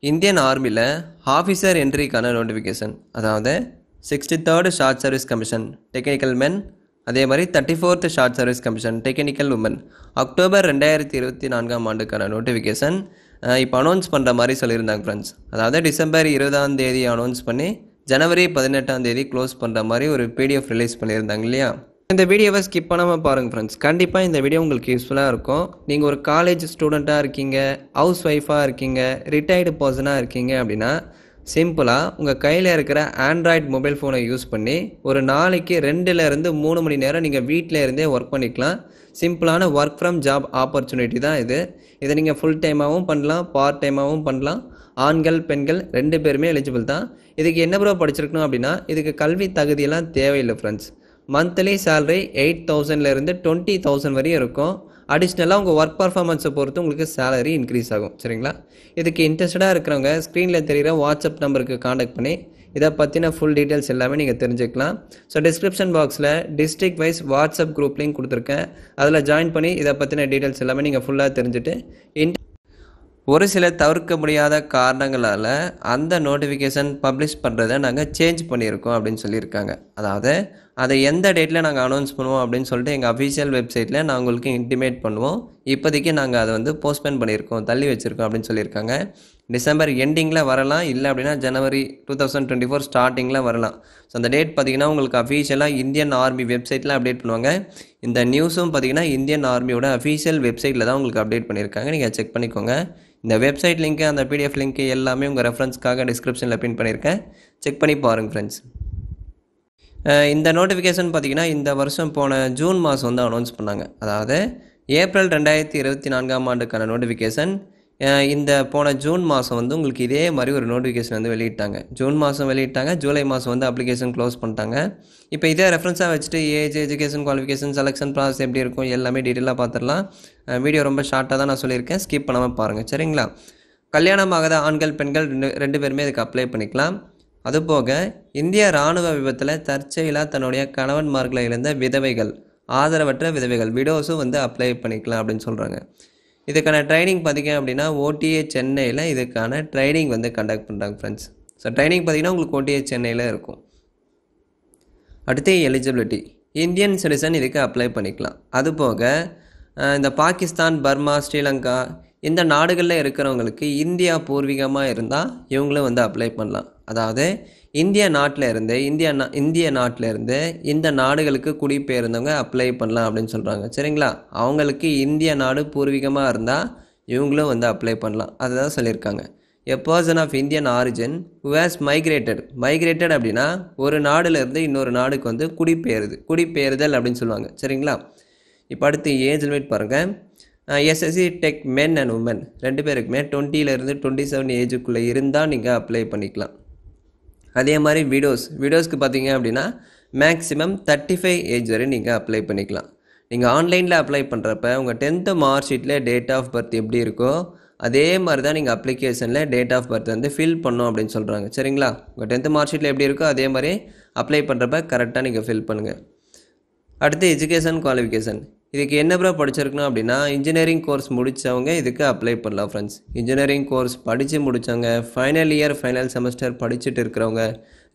Indian ஆர்மியில் officer என்ட்ரிக்கான notification, அதாவது 63rd short service commission technical men, அதே மாதிரி 34th short service commission technical women October 2024ஆம் ஆண்டுக்கான நோட்டிஃபிகேஷன் இப்போ அனௌன்ஸ் பண்ணுற மாதிரி சொல்லியிருந்தாங்க ஃப்ரெண்ட்ஸ். அதாவது டிசம்பர் 20ஆம் தேதி அனௌன்ஸ் பண்ணி ஜனவரி 18ஆம் தேதி க்ளோஸ் பண்ணுற மாதிரி ஒரு பிடிஎஃப் ரிலீஸ் பண்ணியிருந்தாங்க இல்லையா. இந்த வீடியோவை ஸ்கிப் பண்ணாமல் பாருங்கள் ஃப்ரெண்ட்ஸ். கண்டிப்பாக இந்த வீடியோ உங்களுக்கு யூஸ்ஃபுல்லாக இருக்கும். நீங்கள் ஒரு காலேஜ் ஸ்டூடெண்ட்டாக இருக்கீங்க, ஹவுஸ் ஒய்ஃபாக இருக்கீங்க, ரிட்டையர்டு பர்சனாக இருக்கீங்க அப்படின்னா சிம்பிளாக உங்கள் கையில் இருக்கிற ஆண்ட்ராய்டு மொபைல் ஃபோனை யூஸ் பண்ணி ஒரு நாளைக்கு 2லேருந்து 3 மணி நேரம் நீங்கள் வீட்டில் இருந்தே ஒர்க் பண்ணிக்கலாம். சிம்பிளான ஒர்க் ஃப்ரம் ஜாப் ஆப்பர்ச்சுனிட்டி தான் இது. இதை நீங்கள் ஃபுல் டைமாகவும் பண்ணலாம், பார்ட் டைமாகவும் பண்ணலாம். ஆண்கள் பெண்கள் 2 பேருமே எலிஜிபிள் தான். இதுக்கு என்ன ப்ரோ படிச்சிருக்கணும் அப்படின்னா இதுக்கு கல்வி தகுதியெல்லாம் தேவையில்லை ஃப்ரெண்ட்ஸ். மந்த்லி சேலரி 8,000லேருந்து 20,000 வரையும் இருக்கும். அடிஷ்னலாக உங்கள் ஒர்க் பர்ஃபார்மன்ஸை பொறுத்து உங்களுக்கு சேலரி இன்க்ரீஸ் ஆகும். சரிங்களா. இதுக்கு இன்ட்ரெஸ்டடாக இருக்கிறவங்க ஸ்க்ரீனில் தெரிகிற வாட்ஸ்அப் நம்பருக்கு காண்டாக்ட் பண்ணி இதை பற்றின ஃபுல் டீட்டெயில்ஸ் எல்லாமே நீங்கள் தெரிஞ்சுக்கலாம். ஸோ டிஸ்கிரிப்ஷன் பாக்ஸில் district wise WhatsApp group link கொடுத்துருக்கேன். அதில் ஜாயின் பண்ணி இதை பற்றின டீட்டெயில்ஸ் எல்லாமே நீங்கள் ஃபுல்லாக தெரிஞ்சுட்டு ஒரு சில தவிர்க்க முடியாத காரணங்களால் அந்த நோட்டிஃபிகேஷன் பப்ளிஷ் பண்ணுறதை நாங்கள் சேஞ்ச் பண்ணியிருக்கோம் அப்படின்னு சொல்லியிருக்காங்க. அதாவது அதை எந்த டேட்டில் நாங்கள் அனௌன்ஸ் பண்ணுவோம் அப்படின்னு சொல்லிட்டு எங்கள் அஃபிஷியல் வெப்சைட்டில் நான் உங்களுக்கு இன்டிமேட் பண்ணுவோம். இப்போதைக்கு நாங்கள் அதை வந்து போஸ்ட்போன் பண்ணியிருக்கோம், தள்ளி வச்சுருக்கோம் அப்படின்னு சொல்லியிருக்காங்க. டிசம்பர் எண்டிங்கில் வரலாம், இல்லை அப்படின்னா ஜனவரி 2024 ஸ்டார்டிங்கில் வரலாம். ஸோ அந்த டேட் பார்த்திங்கன்னா உங்களுக்கு அஃபிஷியலாக இந்தியன் ஆர்மி வெப்சைட்டில் அப்டேட் பண்ணுவாங்க. இந்த நியூஸும் பார்த்திங்கன்னா இந்தியன் ஆர்மியோட அஃபிஷியல் வெப்சைட்டில் தான் உங்களுக்கு அப்டேட் பண்ணியிருக்காங்க. நீங்கள் செக் பண்ணிக்கோங்க. இந்த வெப்சைட் லிங்க்கு, அந்த பிடிஎஃப் லிங்க்கு எல்லாமே உங்கள் ரெஃபரன்ஸ்க்காக டிஸ்கிரிப்ஷனில் பின் பண்ணியிருக்கேன். செக் பண்ணி பாருங்கள் ஃப்ரெண்ட்ஸ். இந்த நோட்டிஃபிகேஷன் பார்த்திங்கன்னா இந்த வருஷம் போன ஜூன் மாதம் வந்து அனௌன்ஸ் பண்ணாங்க. அதாவது ஏப்ரல் 2024ஆம் ஆண்டுக்கான நோட்டிஃபிகேஷன் இந்த போன ஜூன் மாதம் வந்து உங்களுக்கு இதே மாதிரி ஒரு நோட்டிஃபிகேஷன் வந்து வெளியிட்டாங்க. ஜூன் மாதம் வெளியிட்டாங்க, ஜூலை மாதம் வந்து அப்ளிகேஷன் க்ளோஸ் பண்ணிட்டாங்க. இப்போ இதே ரெஃபரன்ஸாக வச்சுட்டு age, education qualification, selection process எப்படி இருக்கும் எல்லாமே டீட்டெயிலாக பார்த்துடலாம். வீடியோ ரொம்ப ஷார்ட்டாக தான் நான் சொல்லியிருக்கேன், ஸ்கிப் பண்ணாமல் பாருங்கள். சரிங்களா. கல்யாணம் ஆகாத ஆண்கள் பெண்கள் ரெண்டு பேருமே இதுக்கு அப்ளை பண்ணிக்கலாம். அதுபோக இந்திய இராணுவ விபத்தில் தற்செயலாக தன்னுடைய கணவன்மார்களை இழந்த விதவைகள், ஆதரவற்ற விதவைகள், விடோஸும் வந்து அப்ளை பண்ணிக்கலாம் அப்படின்னு சொல்கிறாங்க. இதுக்கான ட்ரைனிங் பார்த்திங்க அப்படின்னா ஓடிஏ சென்னையில் இதுக்கான ட்ரைனிங் வந்து கண்டக்ட் பண்ணுறாங்க ஃப்ரெண்ட்ஸ். ஸோ ட்ரைனிங் பார்த்திங்கன்னா உங்களுக்கு ஓடிஏ சென்னையில் இருக்கும். அடுத்து எலிஜிபிலிட்டி, இந்தியன் சிட்டிசன் இதுக்கு அப்ளை பண்ணிக்கலாம். அதுபோக இந்த பாகிஸ்தான், பர்மா, ஸ்ரீலங்கா இந்த நாடுகளில் இருக்கிறவங்களுக்கு இந்தியா பூர்வீகமாக இருந்தால் இவங்களும் வந்து அப்ளை பண்ணலாம். அதாவது இந்திய நாட்டில் இருந்து இந்த நாடுகளுக்கு குடிபெயர்ந்தவங்க அப்ளை பண்ணலாம் அப்படின்னு சொல்கிறாங்க. சரிங்களா. அவங்களுக்கு இந்திய நாடு பூர்வீகமாக இருந்தால் இவங்களும் வந்து அப்ளை பண்ணலாம். அதுதான் சொல்லியிருக்காங்க. A person of Indian origin who has migrated அப்படின்னா ஒரு நாடுலேருந்து இன்னொரு நாடுக்கு வந்து குடிபெயர்தல் அப்படின்னு சொல்லுவாங்க. சரிங்களா. இப்போ அடுத்து ஏஜ் லிமிட் பாருங்கள். SSC tech men and women 2 பேருக்குமே 20லேருந்து 27 ஏஜுக்குள்ளே இருந்தால் நீங்கள் அப்ளை பண்ணிக்கலாம். அதே மாதிரி விடோஸ்க்கு பார்த்தீங்க அப்படின்னா மேக்ஸிமம் 35 ஏஜ் வரை நீங்கள் அப்ளை பண்ணிக்கலாம். நீங்கள் ஆன்லைனில் அப்ளை பண்ணுறப்ப உங்கள் 10th மார்க் ஷீட்டில் டேட் ஆஃப் பர்த் எப்படி இருக்கோ அதே மாதிரி தான் நீங்கள் அப்ளிகேஷனில் டேட் ஆஃப் பர்த் வந்து ஃபில் பண்ணணும் அப்படின்னு சொல்கிறாங்க. சரிங்களா. உங்கள் 10th மார்க் ஷீட்டில் எப்படி இருக்கோ அதே மாதிரி அப்ளை பண்ணுறப்ப கரெக்டாக நீங்கள் ஃபில் பண்ணுங்கள். அடுத்து எஜுகேஷன் குவாலிஃபிகேஷன், இதுக்கு என்ன ப்ரோ படிச்சிருக்கணும் அப்படின்னா இன்ஜினியரிங் கோர்ஸ் முடித்தவங்க இதுக்கு அப்ளை பண்ணலாம் ஃப்ரெண்ட்ஸ். இன்ஜினியரிங் கோர்ஸ் படித்து முடித்தவங்க, ஃபைனல் செமஸ்டர் படிச்சுட்டு இருக்கிறவங்க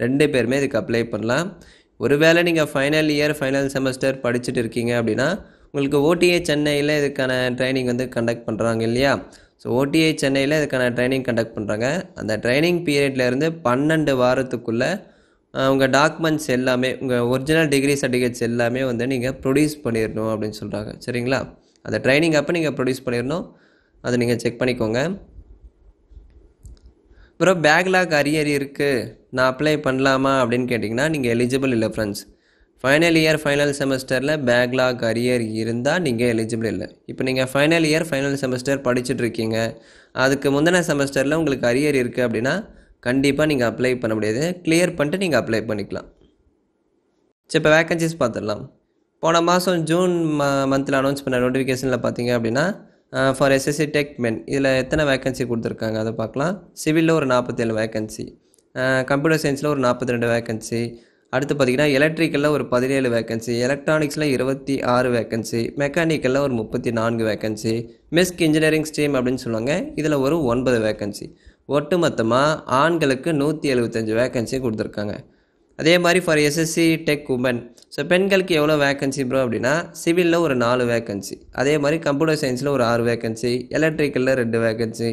2 பேருமே இதுக்கு அப்ளை பண்ணலாம். ஒருவேளை நீங்கள் ஃபைனல் செமஸ்டர் படிச்சுட்டு இருக்கீங்க அப்படின்னா உங்களுக்கு ஓடிஏ சென்னையில் இதுக்கான ட்ரைனிங் வந்து கண்டக்ட் பண்ணுறாங்க இல்லையா. ஸோ ஓடிஏ சென்னையில் இதுக்கான ட்ரைனிங் கண்டக்ட் பண்ணுறாங்க. அந்த ட்ரைனிங் பீரியட்லேருந்து 12 வாரத்துக்குள்ளே உங்கள் டாக்குமெண்ட்ஸ் எல்லாமே, உங்கள் ஒரிஜினல் டிகிரி சர்டிஃபிகேட்ஸ் எல்லாமே வந்து நீங்கள் ப்ரொடியூஸ் பண்ணிடணும் அப்படின்னு சொல்கிறாங்க. சரிங்களா. அந்த ட்ரைனிங் அப்போ நீங்கள் ப்ரொடியூஸ் பண்ணிடணும், அதை நீங்கள் செக் பண்ணிக்கோங்க. அப்புறம் பேக்லாக் அரியர் இருக்குது, நான் அப்ளை பண்ணலாமா அப்படின்னு கேட்டிங்கன்னா நீங்கள் எலிஜிபிள் இல்லை ஃப்ரெண்ட்ஸ். ஃபைனல் செமஸ்டரில் பேக்லாக் அரியர் இருந்தால் நீங்கள் எலிஜிபிள் இல்லை. இப்போ நீங்கள் ஃபைனல் செமஸ்டர் படிச்சுட்டு இருக்கீங்க, அதுக்கு முந்தின செமஸ்டரில் உங்களுக்கு அரியர் இருக்குது அப்படின்னா கண்டிப்பாக நீங்கள் அப்ளை பண்ண முடியாது. கிளியர் பண்ணிட்டு நீங்கள் அப்ளை பண்ணிக்கலாம். சரி, இப்போ வேக்கன்சிஸ் பார்த்துடலாம். போன மாதம் ஜூன் மந்தில் அனௌன்ஸ் பண்ண நோட்டிஃபிகேஷனில் பார்த்தீங்க அப்படின்னா ஃபார் எஸ்எஸ்சி டெக் மென் இதில் எத்தனை வேக்கன்சி கொடுத்துருக்காங்க அதை பார்க்கலாம். சிவிலில் ஒரு 47 வேக்கன்சி, கம்ப்யூட்டர் சயின்ஸில் ஒரு 42 வேக்கன்சி, அடுத்து பார்த்திங்கன்னா எலக்ட்ரிக்கலில் ஒரு 17 வேக்கன்சி, எலக்ட்ரானிக்ஸில் 26 வேக்கன்சி, மெக்கானிக்கலில் ஒரு 34 வேக்கன்சி, மிஸ்க் இன்ஜினியரிங் ஸ்ட்ரீம் அப்படின்னு சொல்லுவாங்க, இதில் ஒரு 9 வேக்கன்சி. ஒட்டு மொத்தமாக ஆண்களுக்கு 175 வேக்கன்சி கொடுத்துருக்காங்க. அதே மாதிரி for SSC tech women, so பெண்களுக்கு எவ்வளோ வேக்கன்சி ப்ரோ அப்படின்னா சிவிலில் ஒரு 4 வேக்கன்சி, அதே மாதிரி கம்ப்யூட்டர் சயின்ஸில் ஒரு 6 வேக்கன்சி, எலக்ட்ரிக்கலில் 2 வேக்கன்சி,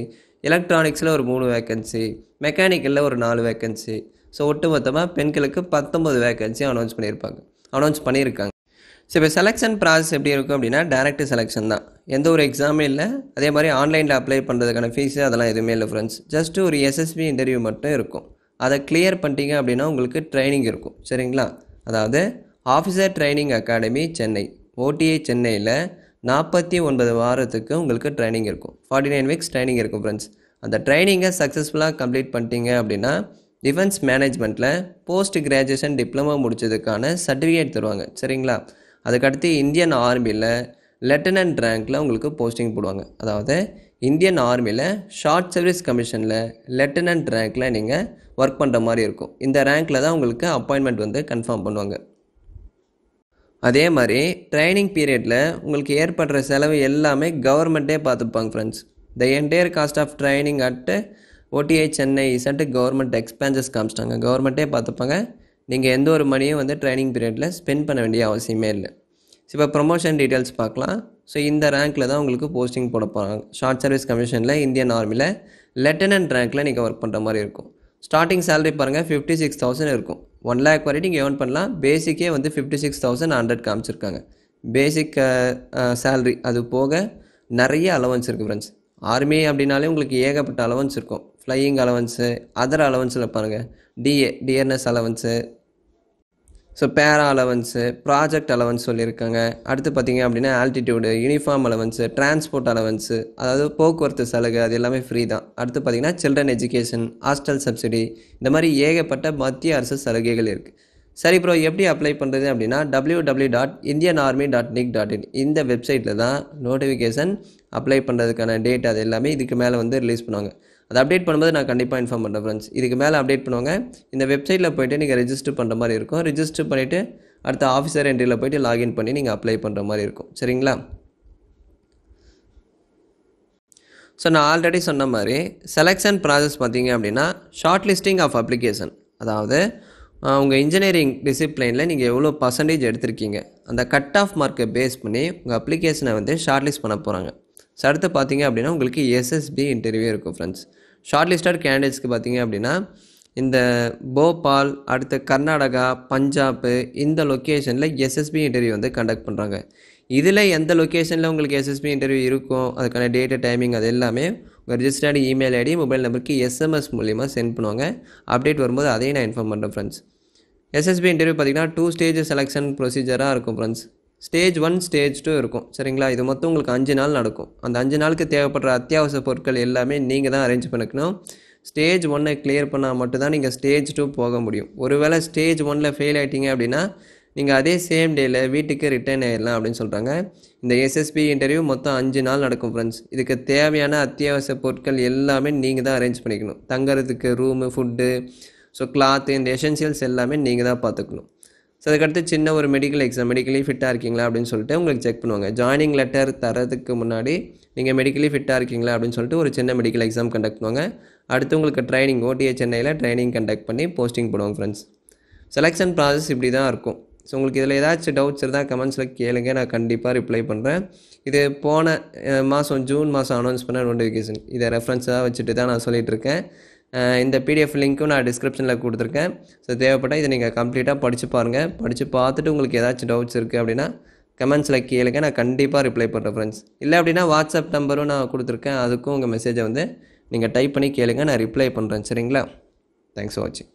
எலக்ட்ரானிக்ஸில் ஒரு 3 வேக்கன்சி, மெக்கானிக்கலில் ஒரு 4 வேக்கன்சி. ஸோ ஒட்டு மொத்தமாக பெண்களுக்கு 19 வேக்கன்சி அனௌன்ஸ் பண்ணியிருக்காங்க. ஸோ இப்போ செலெக்ஷன் ப்ராசஸ் எப்படி இருக்கும் அப்படின்னா டைரக்ட் செலெக்ஷன் தான், எந்த ஒரு எக்ஸாமே இல்லை. அதே மாதிரி ஆன்லைனில் அப்ளை பண்ணுறதுக்கான ஃபீஸு அதெல்லாம் எதுவுமே இல்லை ஃப்ரெண்ட்ஸ். ஜஸ்ட்டு ஒரு எஸ்எஸ்பி இன்டர்வியூ மட்டும் இருக்கும். அதை கிளியர் பண்ணிட்டீங்க அப்படின்னா உங்களுக்கு ட்ரைனிங் இருக்கும், சரிங்களா? அதாவது officer training academy Chennai, ODI சென்னையில் 49 வாரத்துக்கு உங்களுக்கு ட்ரைனிங் இருக்கும். 49 வீக்ஸ் ட்ரைனிங் இருக்கும் ஃப்ரெண்ட்ஸ். அந்த ட்ரைனிங்கை சக்ஸஸ்ஃபுல்லாக கம்ப்ளீட் பண்ணிட்டீங்க அப்படின்னா டிஃபென்ஸ் மேனேஜ்மெண்ட்டில் போஸ்ட் கிராஜுவேஷன் டிப்ளமோ முடித்ததுக்கான சர்டிஃபிகேட் தருவாங்க, சரிங்களா? அதுக்கடுத்து இந்தியன் ஆர்மியில் லெஃப்டினன்ட் ரேங்க்கில் உங்களுக்கு போஸ்டிங் போடுவாங்க. அதாவது இந்தியன் ஆர்மியில் ஷார்ட் சர்வீஸ் கமிஷனில் லெஃப்டினன்ட் ரேங்க்கில் நீங்கள் ஒர்க் பண்ணுற மாதிரி இருக்கும். இந்த ரேங்க்கில் தான் உங்களுக்கு அப்பாயின்மெண்ட் வந்து கன்ஃபார்ம் பண்ணுவாங்க. அதே மாதிரி ட்ரைனிங் பீரியடில் உங்களுக்கு ஏற்படுற செலவு எல்லாமே கவர்மெண்ட்டே பார்த்துப்பாங்க friends. The entire cost of training at OTA Chennai is at government expenses காமிச்சிட்டாங்க. கவர்மெண்ட்டே பார்த்துப்பாங்க. நீங்கள் எந்த ஒரு மணியும் வந்து ட்ரைனிங் பீரியடில் ஸ்பெண்ட் பண்ண வேண்டிய அவசியமே இல்லை. ஸோ இப்போ ப்ரொமோஷன் டீட்டெயில்ஸ் பார்க்கலாம். ஸோ இந்த ரேங்க்கில் தான் உங்களுக்கு போஸ்டிங் போட போகிறாங்க. ஷார்ட் சர்வீஸ் கமிஷனில் இந்தியன் ஆர்மியில் லெஃப்டினன்ட் ரேங்க்கில் நீங்கள் ஒர்க் பண்ணுற மாதிரி இருக்கும். ஸ்டார்டிங் சேலரி பாருங்கள் 56,000 இருக்கும். 1 lakh வரைக்கும் நீங்கள் ஏர்ன் பண்ணலாம். பேசிக்கே வந்து 56,100 காமிச்சிருக்காங்க. பேசிக் சேலரி அது போக நிறைய அலவன்ஸ் இருக்குது ஃப்ரெண்ட்ஸ். ஆர்மி அப்படின்னாலே உங்களுக்கு ஏகப்பட்ட அலவன்ஸ் இருக்கும். ஃப்ளையிங் அலவன்ஸு, அதர் அலவன்ஸில் பாருங்கள் டிஎன்எஸ் அலவன்ஸு, ஸோ பேரா அலவன்ஸு, ப்ராஜெக்ட் அலவன்ஸ் சொல்லியிருக்காங்க. அடுத்து பார்த்திங்க அப்படின்னா altitude, uniform allowance, transport allowance, அதாவது போக்குவரத்து சலுகை, அது எல்லாமே ஃப்ரீ தான். அடுத்து பார்த்திங்கன்னா சில்ட்ரன் எஜுகேஷன், ஹாஸ்டல் சப்சிடி, இந்த மாதிரி ஏகப்பட்ட மத்திய அரசு சலுகைகள் இருக்குது. சரி ப்ரோ, எப்படி அப்ளை பண்ணுறது அப்படின்னா www.indianarmy.nic.in இந்த வெப்சைட்டில் தான் நோட்டிஃபிகேஷன் அப்ளை பண்ணுறதுக்கான டேட் அது எல்லாமே இதுக்கு மேலே வந்து ரிலீஸ் பண்ணுவாங்க. அதை அப்டேட் பண்ணும்போது நான் கண்டிப்பாக இன்ஃபார்ம் பண்ணுறேன் ஃப்ரெண்ட்ஸ். இதுக்கு மேலே அப்டேட் பண்ணுவாங்க. இந்த வெப்சைட்டில் போய்ட்டு நீங்கள் ரெஜிஸ்டர் பண்ணுற மாதிரி இருக்கும். ரெஜிஸ்டர் பண்ணிவிட்டு அடுத்த ஆஃபீஸர் என்ட்ரியில் போய்ட்டு லாகின் பண்ணி நீங்கள் அப்ளை பண்ணுற மாதிரி இருக்கும், சரிங்களா? ஸோ நான் ஆல்ரெடி சொன்ன மாதிரி செலெக்ஷன் ப்ராசஸ் பார்த்தீங்க அப்படின்னா ஷார்ட் லிஸ்டிங் ஆஃப் அப்ளிகேஷன், அதாவது உங்கள் இன்ஜினியரிங் டிசிப்ளைனில் நீங்கள் எவ்வளோ பர்சன்டேஜ் எடுத்திருக்கீங்க அந்த கட் ஆஃப் மார்க்கை பேஸ் பண்ணி உங்கள் அப்ளிகேஷனை வந்து ஷார்ட் லிஸ்ட் பண்ண போகிறாங்க. ஸோ அடுத்து பார்த்தீங்க அப்படின்னா உங்களுக்கு எஸ்எஸ்பி இன்டர்வியூ இருக்கும் ஃப்ரெண்ட்ஸ். ஷார்ட் லிஸ்டட் கேண்டிடேட்ஸ்க்கு பார்த்தீங்க அப்படின்னா இந்த போபால், அடுத்து கர்நாடகா, பஞ்சாப் இந்த லொக்கேஷனில் எஸ்எஸ்பி இன்டர்வியூ வந்து கண்டக்ட் பண்ணுறாங்க. இதில் எந்த லொக்கேஷனில் உங்களுக்கு எஸ்எஸ்பி இன்டர்வியூ இருக்கும் அதுக்கான டேட்டு, டைமிங் அது எல்லாமே உங்கள் ரிஜிஸ்டர்டு இமெயில் ஐடி, மொபைல் நம்பருக்கு எஸ்எம்எஸ் மூலிமா சென்ட் பண்ணுவாங்க. அப்டேட் வரும்போது அதையும் நான் இன்ஃபார்ம் பண்ணுறேன் ஃப்ரெண்ட்ஸ். எஸ்எஸ்பி இன்டர்வியூ பார்த்திங்கன்னா 2 ஸ்டேஜ் செலெக்ஷன் ப்ரொசீஜராக இருக்கும் ஃப்ரெண்ட்ஸ். ஸ்டேஜ் 1, ஸ்டேஜ் 2 இருக்கும், சரிங்களா? இது மொத்தம் உங்களுக்கு 5 நாள் நடக்கும். அந்த 5 நாளுக்கு தேவைப்படுற அத்தியாவசிய பொருட்கள் எல்லாமே நீங்கள் தான் அரேஞ்ச் பண்ணிக்கணும். ஸ்டேஜ் 1 கிளியர் பண்ணால் மட்டும்தான் நீங்கள் ஸ்டேஜ் 2 போக முடியும். ஒருவேளை ஸ்டேஜ் 1 ஃபெயில் ஆகிட்டீங்க அப்படின்னா நீங்கள் அதே சேம் டேயில் வீட்டுக்கு ரிட்டர்ன் ஆகிடலாம் அப்படின்னு சொல்கிறாங்க. இந்த எஸ்எஸ்பி இன்டர்வியூ மொத்தம் 5 நாள் நடக்கும் ஃப்ரெண்ட்ஸ். இதுக்கு தேவையான அத்தியாவசிய பொருட்கள் எல்லாமே நீங்கள் தான் அரேஞ்ச் பண்ணிக்கணும். தங்குறதுக்கு ரூமு, ஃபுட்டு, ஸோ கிளாத்து, இந்த எசென்சியல்ஸ் எல்லாமே நீங்கள் தான் பார்த்துக்கணும். ஸோ அதுக்கடுத்து சின்ன ஒரு மெடிக்கல் எக்ஸாம், மெடிக்கலி ஃபிட்டாக இருக்கீங்களா அப்படின்னு சொல்லிட்டு உங்களுக்கு செக் பண்ணுவாங்க. ஜாயினிங் லெட்டர் தரதுக்கு முன்னாடி நீங்கள் மெடிக்கலி ஃபிட்டாக இருக்கீங்களா அப்படின்னு சொல்லிட்டு ஒரு சின்ன மெடிக்கல் எக்ஸாம் கண்டக்ட் பண்ணுவாங்க. அடுத்து உங்களுக்கு ட்ரைனிங், ஓடிஐ சென்னையில் ட்ரைனிங் கண்டக்ட் பண்ணி போஸ்டிங் போடுவாங்க ஃப்ரெண்ட்ஸ். செலெக்ஷன் ப்ராசஸ் இப்படி தான் இருக்கும். ஸோ உங்களுக்கு இதில் ஏதாச்சும் டவுட்ஸ் இருந்தால் கமெண்ட்ஸில் கேளுங்க, நான் கண்டிப்பாக ரிப்ளை பண்ணுறேன். இது போன மாதம் ஜூன் மாதம் அனௌன்ஸ் பண்ண நோட்டிஃபிகேஷன், இதை ரெஃபரன்ஸாக வச்சுட்டு தான் நான் சொல்லிகிட்டு இருக்கேன். இந்த பிடிஎஃப் லிங்க்கும் நான் டிஸ்கிரிப்ஷனில் கொடுத்துருக்கேன். ஸோ தேவைப்பட்டால் இதை நீங்கள் கம்ப்ளீட்டாக படித்து பாருங்கள். படித்து பார்த்துட்டு உங்களுக்கு ஏதாச்சும் டவுட்ஸ் இருக்குது அப்படின்னா கமெண்ட்ஸில் கேளுங்க, நான் கண்டிப்பாக ரிப்ளை பண்ணுறேன் ஃப்ரெண்ட்ஸ். இல்லை அப்படின்னா வாட்ஸ்அப் நம்பரும் நான் கொடுத்துருக்கேன், அதுக்கும் உங்கள் மெசேஜை வந்து நீங்கள் டைப் பண்ணி கேளுங்க, நான் ரிப்ளை பண்ணுறேன், சரிங்களா? தேங்க்ஸ் ஃபார் வாட்சிங்.